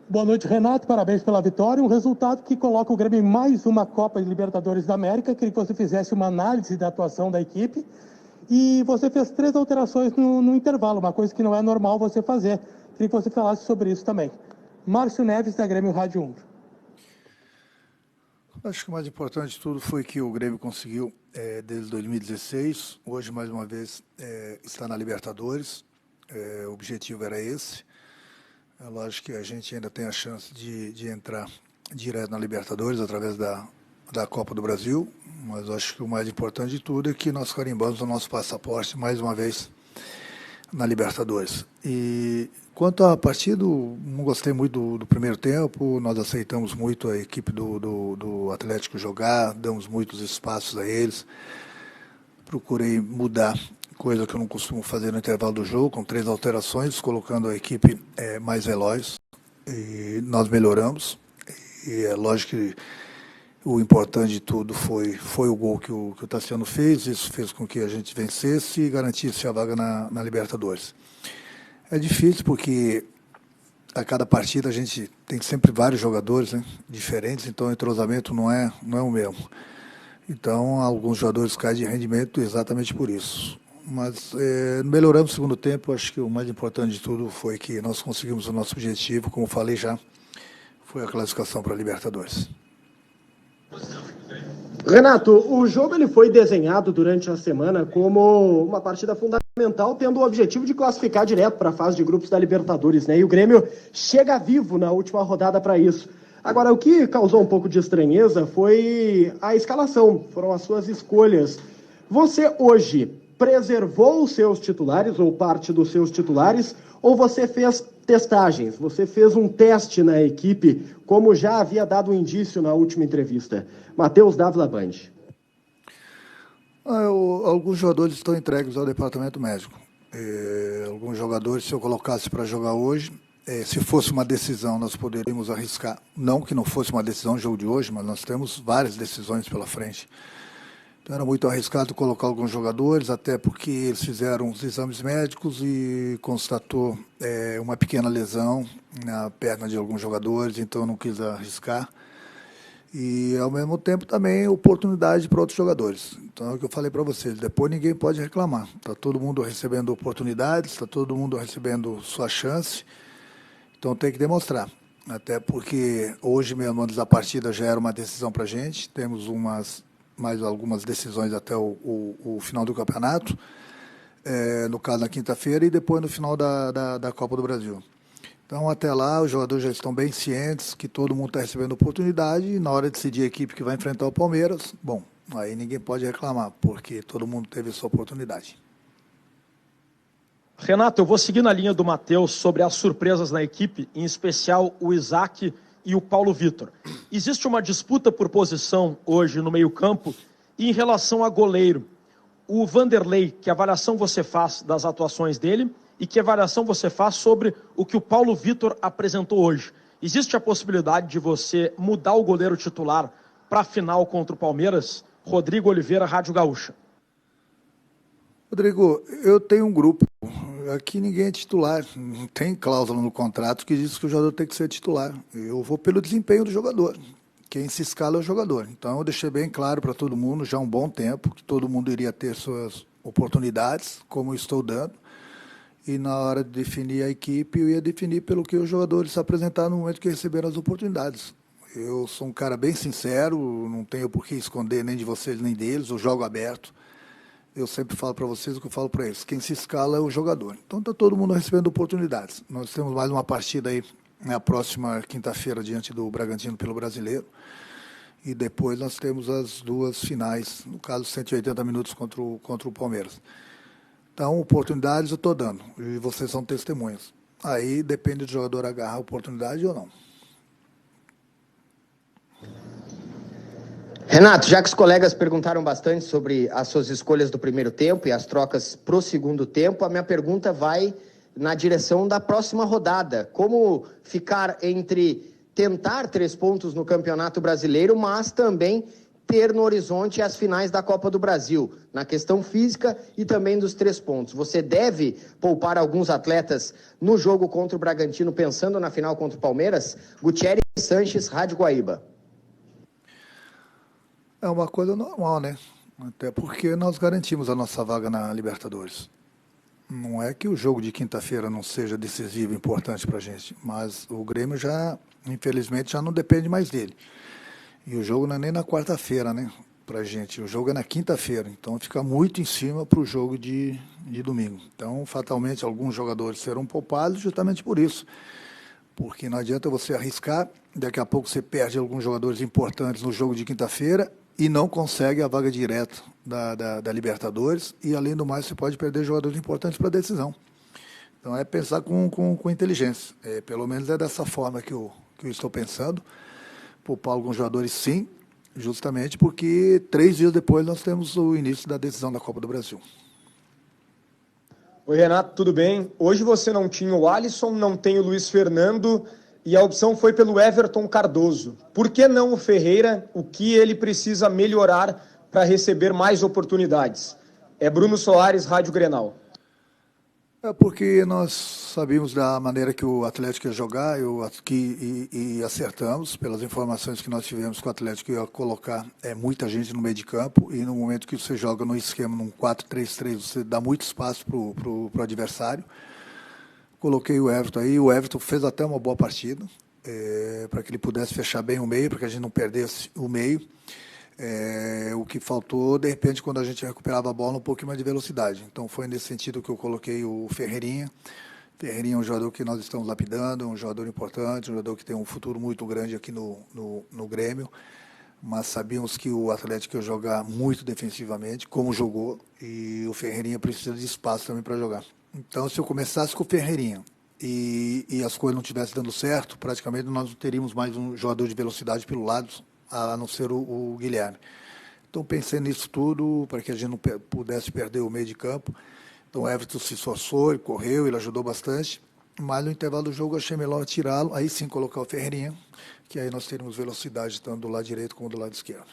Boa noite, Renato. Parabéns pela vitória. Um resultado que coloca o Grêmio em mais uma Copa de Libertadores da América. Queria que você fizesse uma análise da atuação da equipe. E você fez 3 alterações no intervalo, uma coisa que não é normal você fazer. Queria que você falasse sobre isso também. Márcio Neves, da Grêmio Rádio Umbro. Acho que o mais importante de tudo foi que o Grêmio conseguiu, desde 2016, hoje mais uma vez está na Libertadores. O objetivo era esse. É lógico que a gente ainda tem a chance de entrar direto na Libertadores através da Copa do Brasil, mas acho que o mais importante de tudo é que nós carimbamos o nosso passaporte mais uma vez na Libertadores. E quanto à partida, não gostei muito do primeiro tempo, nós aceitamos muito a equipe do Atlético jogar, damos muitos espaços a eles, procurei mudar, coisa que eu não costumo fazer no intervalo do jogo, com 3 alterações, colocando a equipe mais veloz, e nós melhoramos, e é lógico que o importante de tudo foi o gol que o Tassiano fez, isso fez com que a gente vencesse e garantisse a vaga na Libertadores. É difícil porque a cada partida a gente tem sempre vários jogadores, né, diferentes, então o entrosamento não é o mesmo. Então alguns jogadores caem de rendimento exatamente por isso. Mas melhoramos o segundo tempo, acho que o mais importante de tudo foi que nós conseguimos o nosso objetivo, como falei já, foi a classificação para a Libertadores. Renato, o jogo ele foi desenhado durante a semana como uma partida fundamental, tendo o objetivo de classificar direto para a fase de grupos da Libertadores, né? E o Grêmio chega vivo na última rodada para isso. Agora, o que causou um pouco de estranheza foi a escalação, foram as suas escolhas. Você hoje preservou os seus titulares ou parte dos seus titulares, ou você fez testagens, você fez um teste na equipe, como já havia dado um indício na última entrevista? Matheus Dávila, Band. Alguns jogadores estão entregues ao departamento médico. Alguns jogadores, se eu colocasse para jogar hoje, se fosse uma decisão, nós poderíamos arriscar. Não que não fosse uma decisão no jogo de hoje, mas nós temos várias decisões pela frente. Então era muito arriscado colocar alguns jogadores, até porque eles fizeram os exames médicos e constatou uma pequena lesão na perna de alguns jogadores, então eu não quis arriscar. E, ao mesmo tempo, também oportunidade para outros jogadores. Então, é o que eu falei para vocês, depois ninguém pode reclamar. Está todo mundo recebendo oportunidades, está todo mundo recebendo sua chance, então tem que demonstrar. Até porque hoje mesmo, antes da partida, já era uma decisão para a gente, temos mais algumas decisões até o final do campeonato, no caso na quinta-feira, e depois no final da Copa do Brasil. Então, até lá, os jogadores já estão bem cientes que todo mundo está recebendo oportunidade e na hora de decidir a equipe que vai enfrentar o Palmeiras, bom, aí ninguém pode reclamar, porque todo mundo teve sua oportunidade. Renato, eu vou seguir na linha do Matheus sobre as surpresas na equipe, em especial o Isaac e o Paulo Vitor. Existe uma disputa por posição hoje no meio-campo e em relação a goleiro. O Vanderlei, que avaliação você faz das atuações dele e que avaliação você faz sobre o que o Paulo Vitor apresentou hoje? Existe a possibilidade de você mudar o goleiro titular para a final contra o Palmeiras? Rodrigo Oliveira, Rádio Gaúcha. Rodrigo, eu tenho um grupo. Aqui ninguém é titular. Não tem cláusula no contrato que diz que o jogador tem que ser titular. Eu vou pelo desempenho do jogador. Quem se escala é o jogador. Então eu deixei bem claro para todo mundo já há um bom tempo que todo mundo iria ter suas oportunidades, como eu estou dando. E na hora de definir a equipe, eu ia definir pelo que os jogadores se apresentaram no momento que receberam as oportunidades. Eu sou um cara bem sincero, não tenho por que esconder nem de vocês nem deles, eu jogo aberto. Eu sempre falo para vocês o que eu falo para eles. Quem se escala é o jogador. Então está todo mundo recebendo oportunidades. Nós temos mais uma partida aí na próxima quinta-feira diante do Bragantino pelo Brasileiro. E depois nós temos as 2 finais, no caso 180 minutos contra o Palmeiras. Então, oportunidades eu estou dando, e vocês são testemunhas. Aí depende do jogador agarrar a oportunidade ou não. Renato, já que os colegas perguntaram bastante sobre as suas escolhas do primeiro tempo e as trocas para o segundo tempo, a minha pergunta vai na direção da próxima rodada. Como ficar entre tentar 3 pontos no Campeonato Brasileiro, mas também ter no horizonte as finais da Copa do Brasil, na questão física e também dos 3 pontos. Você deve poupar alguns atletas no jogo contra o Bragantino, pensando na final contra o Palmeiras? Gutierrez Sanches, Rádio Guaíba. É uma coisa normal, né? Até porque nós garantimos a nossa vaga na Libertadores. Não é que o jogo de quinta-feira não seja decisivo e importante para a gente, mas o Grêmio já, infelizmente, já não depende mais dele. E o jogo não é nem na quarta-feira, né, pra gente. O jogo é na quinta-feira, então fica muito em cima para o jogo de domingo. Então, fatalmente, alguns jogadores serão poupados justamente por isso. Porque não adianta você arriscar, daqui a pouco você perde alguns jogadores importantes no jogo de quinta-feira e não consegue a vaga direta da Libertadores. E, além do mais, você pode perder jogadores importantes para a decisão. Então, é pensar com inteligência. Pelo menos é dessa forma que eu estou pensando. Poupar alguns jogadores, sim, justamente porque 3 dias depois nós temos o início da decisão da Copa do Brasil. Oi, Renato, tudo bem? Hoje você não tinha o Alisson, não tem o Luiz Fernando e a opção foi pelo Everton Cardoso. Por que não o Ferreira? O que ele precisa melhorar para receber mais oportunidades? É Bruno Soares, Rádio Grenal. É porque nós sabíamos da maneira que o Atlético ia jogar e acertamos, pelas informações que nós tivemos que o Atlético ia colocar muita gente no meio de campo, e no momento que você joga no esquema, num 4-3-3, você dá muito espaço pro adversário. Coloquei o Everton aí, o Everton fez até uma boa partida, para que ele pudesse fechar bem o meio, para que a gente não perdesse o meio. O que faltou, de repente, quando a gente recuperava a bola, um pouquinho mais de velocidade. Então foi nesse sentido que eu coloquei o Ferreirinha. Ferreirinha é um jogador que nós estamos lapidando, um jogador importante, um jogador que tem um futuro muito grande aqui no Grêmio, mas sabíamos que o Atlético ia jogar muito defensivamente, como jogou, e o Ferreirinha precisa de espaço também para jogar. Então, se eu começasse com o Ferreirinha e as coisas não estivessem dando certo, praticamente nós não teríamos mais um jogador de velocidade pelo lado, a não ser o Guilherme. Então, pensei nisso tudo para que a gente não pudesse perder o meio de campo. Então, o Everton se esforçou, ele correu, ele ajudou bastante, mas no intervalo do jogo eu achei melhor tirá-lo, aí sim colocar o Ferreirinha, que aí nós teríamos velocidade tanto do lado direito como do lado esquerdo.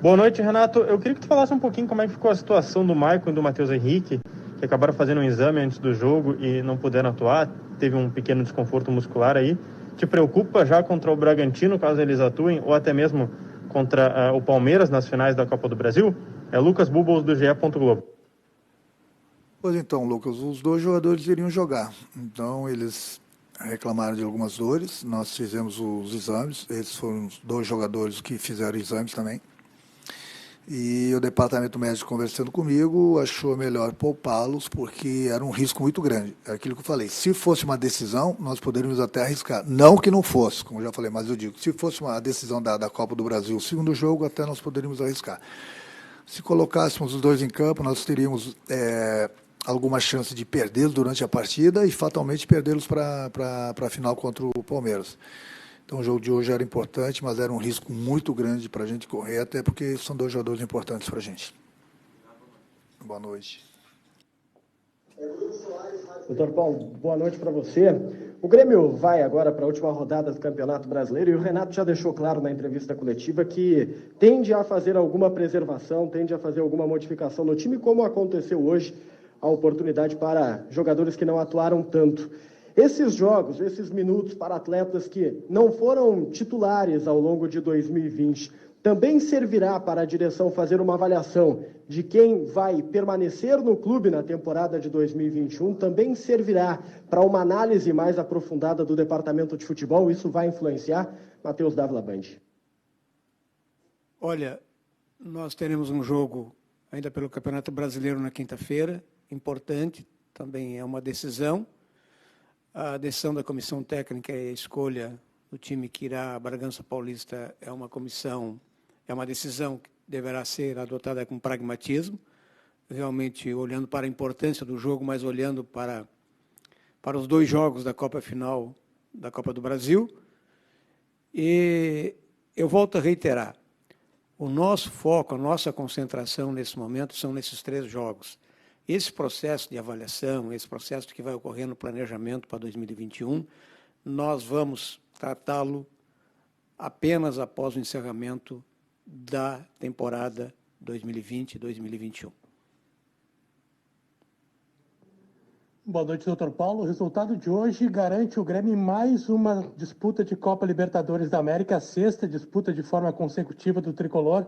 Boa noite, Renato. Eu queria que tu falasse um pouquinho como é que ficou a situação do Maicon e do Matheus Henrique, que acabaram fazendo um exame antes do jogo e não puderam atuar, teve um pequeno desconforto muscular aí. Te preocupa já contra o Bragantino, caso eles atuem, ou até mesmo contra o Palmeiras nas finais da Copa do Brasil? É Lucas Bubbles, do GE. Globo. Pois então, Lucas, os 2 jogadores iriam jogar. Então, eles reclamaram de algumas dores, nós fizemos os exames, esses foram os 2 jogadores que fizeram exames também. E o departamento médico, conversando comigo, achou melhor poupá-los porque era um risco muito grande. É aquilo que eu falei, se fosse uma decisão, nós poderíamos até arriscar. Não que não fosse, como já falei, mas eu digo, se fosse uma decisão da Copa do Brasil, o segundo jogo, até nós poderíamos arriscar. Se colocássemos os 2 em campo, nós teríamos alguma chance de perdê-los durante a partida e fatalmente perdê-los para a final contra o Palmeiras. Então, o jogo de hoje era importante, mas era um risco muito grande para a gente correr, até porque são 2 jogadores importantes para a gente. Boa noite. Doutor Paulo, boa noite para você. O Grêmio vai agora para a última rodada do Campeonato Brasileiro e o Renato já deixou claro na entrevista coletiva que tende a fazer alguma preservação, tende a fazer alguma modificação no time, como aconteceu hoje, a oportunidade para jogadores que não atuaram tanto. Esses jogos, esses minutos para atletas que não foram titulares ao longo de 2020, também servirá para a direção fazer uma avaliação de quem vai permanecer no clube na temporada de 2021, também servirá para uma análise mais aprofundada do departamento de futebol, isso vai influenciar? Matheus Dávila Band. Olha, nós teremos um jogo ainda pelo Campeonato Brasileiro na quinta-feira, importante, também é uma decisão. A decisão da comissão técnica e a escolha do time que irá a Bragança Paulista é uma decisão que deverá ser adotada com pragmatismo, realmente olhando para a importância do jogo, mas olhando para os 2 jogos da Copa Final da Copa do Brasil. E eu volto a reiterar, o nosso foco, a nossa concentração nesse momento são nesses 3 jogos. Esse processo de avaliação, esse processo que vai ocorrer no planejamento para 2021, nós vamos tratá-lo apenas após o encerramento da temporada 2020-2021. Boa noite, doutor Paulo. O resultado de hoje garante o Grêmio mais uma disputa de Copa Libertadores da América, a sexta disputa de forma consecutiva do Tricolor,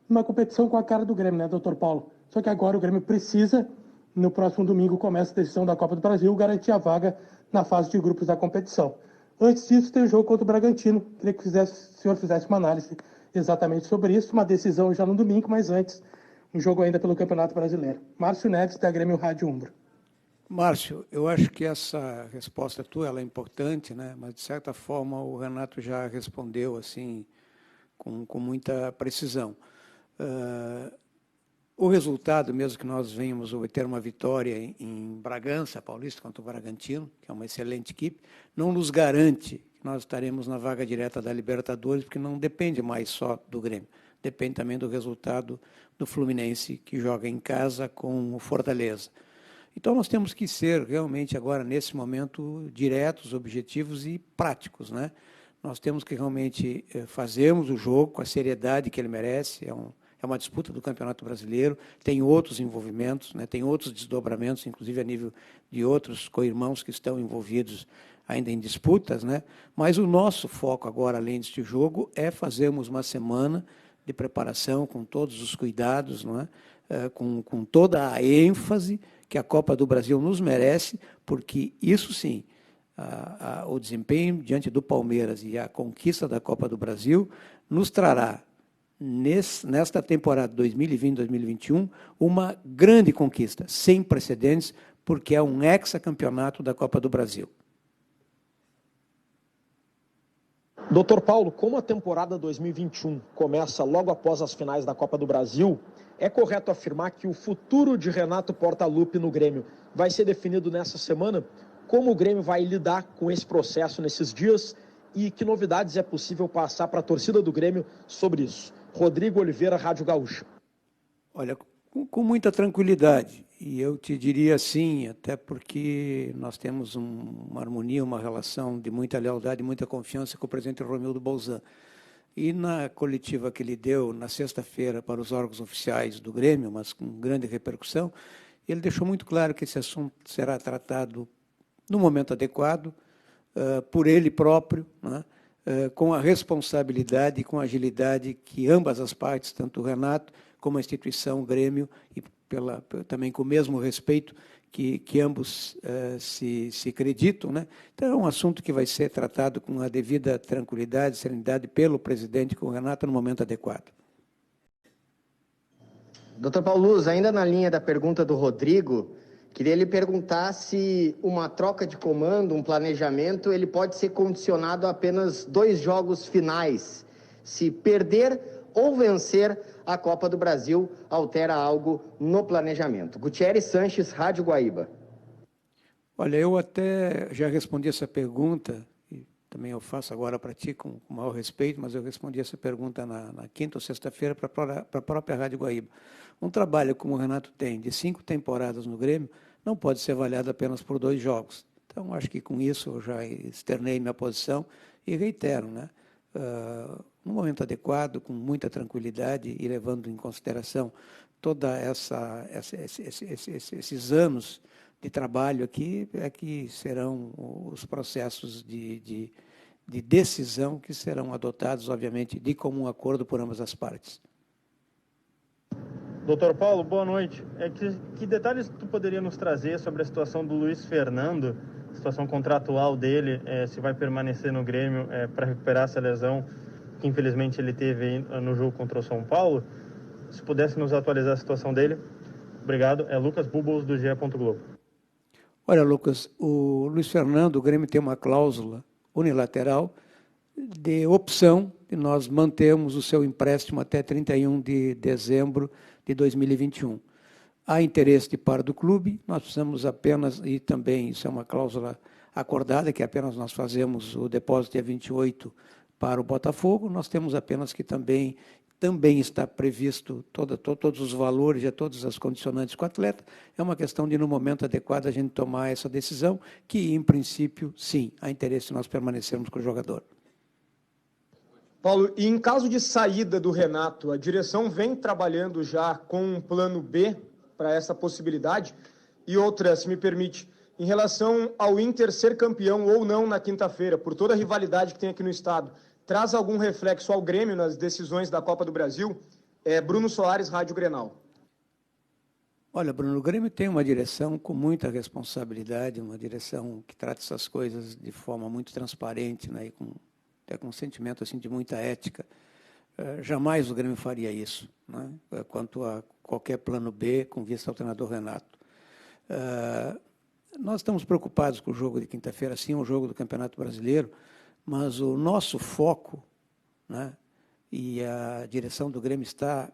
uma competição com a cara do Grêmio, né, doutor Paulo? Só que agora o Grêmio precisa, no próximo domingo, começa a decisão da Copa do Brasil, garantir a vaga na fase de grupos da competição. Antes disso, tem o jogo contra o Bragantino. Queria que o senhor fizesse uma análise exatamente sobre isso, uma decisão já no domingo, mas antes, um jogo ainda pelo Campeonato Brasileiro. Márcio Neves, da Grêmio Rádio Umbro. Márcio, eu acho que essa resposta tua ela é importante, né? Mas, de certa forma, o Renato já respondeu assim, com muita precisão. O resultado, mesmo que nós venhamos obter uma vitória em Bragança, Paulista, contra o Bragantino, que é uma excelente equipe, não nos garante que nós estaremos na vaga direta da Libertadores, porque não depende mais só do Grêmio. Depende também do resultado do Fluminense, que joga em casa com o Fortaleza. Então, nós temos que ser realmente agora, nesse momento, diretos, objetivos e práticos, né? Nós temos que realmente fazermos o jogo com a seriedade que ele merece. É uma disputa do Campeonato Brasileiro, tem outros envolvimentos, né? Tem outros desdobramentos, inclusive a nível de outros co-irmãos que estão envolvidos ainda em disputas, né? Mas o nosso foco agora, além deste jogo, é fazermos uma semana de preparação com todos os cuidados, não é? Com toda a ênfase que a Copa do Brasil nos merece, porque isso sim, o desempenho diante do Palmeiras e a conquista da Copa do Brasil nos trará, nesta temporada 2020-2021, uma grande conquista, sem precedentes, porque é um hexacampeonato da Copa do Brasil. Doutor Paulo, como a temporada 2021 começa logo após as finais da Copa do Brasil, é correto afirmar que o futuro de Renato Portaluppi no Grêmio vai ser definido nessa semana? Como o Grêmio vai lidar com esse processo nesses dias e que novidades é possível passar para a torcida do Grêmio sobre isso? Rodrigo Oliveira, Rádio Gaúcha. Olha, com muita tranquilidade, e eu te diria assim, até porque nós temos uma harmonia, uma relação de muita lealdade, muita confiança com o presidente Romildo Bolzan. E na coletiva que ele deu na sexta-feira para os órgãos oficiais do Grêmio, mas com grande repercussão, ele deixou muito claro que esse assunto será tratado no momento adequado, por ele próprio, né, com a responsabilidade e com a agilidade que ambas as partes, tanto o Renato como a instituição, o Grêmio, e também com o mesmo respeito que ambos se acreditam, né? Então, é um assunto que vai ser tratado com a devida tranquilidade, serenidade pelo presidente, com o Renato, no momento adequado. Doutor Paulo Luz, ainda na linha da pergunta do Rodrigo, queria lhe perguntar se uma troca de comando, um planejamento, ele pode ser condicionado a apenas 2 jogos finais. Se perder ou vencer, a Copa do Brasil altera algo no planejamento. Gutierrez Sanches, Rádio Guaíba. Olha, eu até já respondi essa pergunta, e também eu faço agora para ti com o maior respeito, mas eu respondi essa pergunta na quinta ou sexta-feira para a própria Rádio Guaíba. Um trabalho como o Renato tem, de 5 temporadas no Grêmio, não pode ser avaliado apenas por 2 jogos. Então, acho que com isso eu já externei minha posição e reitero, né? No momento adequado, com muita tranquilidade e levando em consideração toda esses anos de trabalho aqui, é que serão os processos de decisão que serão adotados, obviamente, de comum acordo por ambas as partes. Doutor Paulo, boa noite. Que detalhes tu poderia nos trazer sobre a situação do Luiz Fernando, situação contratual dele, se vai permanecer no Grêmio para recuperar essa lesão que infelizmente ele teve no jogo contra o São Paulo? Se pudesse nos atualizar a situação dele. Obrigado. É Lucas Bubos, do GE. Globo. Olha, Lucas, o Luiz Fernando, o Grêmio tem uma cláusula unilateral de opção de nós mantermos o seu empréstimo até 31 de dezembro de 2021. Há interesse de parte do clube, nós precisamos apenas, e também isso é uma cláusula acordada, que apenas nós fazemos o depósito dia 28 para o Botafogo, nós temos apenas que também está previsto todos os valores e todas as condicionantes com o atleta. É uma questão de, no momento adequado, a gente tomar essa decisão, que, em princípio, sim, há interesse em nós permanecermos com o jogador. Paulo, e em caso de saída do Renato, a direção vem trabalhando já com um plano B para essa possibilidade? E outra, se me permite, em relação ao Inter ser campeão ou não na quinta-feira, por toda a rivalidade que tem aqui no estado, traz algum reflexo ao Grêmio nas decisões da Copa do Brasil? Bruno Soares, Rádio Grenal. Olha, Bruno, o Grêmio tem uma direção com muita responsabilidade, uma direção que trata essas coisas de forma muito transparente, né, e até com um sentimento assim, de muita ética. Jamais o Grêmio faria isso, né, quanto a qualquer plano B com vista ao treinador Renato. Nós estamos preocupados com o jogo de quinta-feira, sim, o jogo do Campeonato Brasileiro, mas o nosso foco, né, e a direção do Grêmio está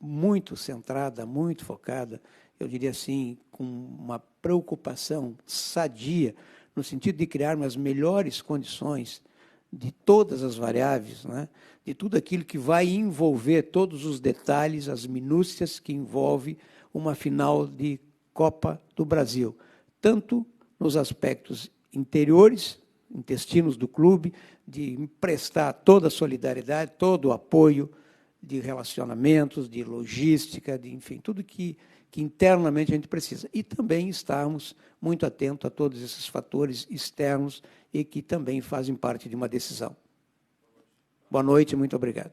muito centrada, muito focada, eu diria assim, com uma preocupação sadia, no sentido de criarmos as melhores condições de todas as variáveis, né, de tudo aquilo que vai envolver todos os detalhes, as minúcias que envolve uma final de Copa do Brasil, tanto nos aspectos interiores, intestinos do clube, de emprestar toda a solidariedade, todo o apoio de relacionamentos, de logística, de, enfim, tudo que internamente a gente precisa. E também estarmos muito atentos a todos esses fatores externos e que também fazem parte de uma decisão. Boa noite, muito obrigado.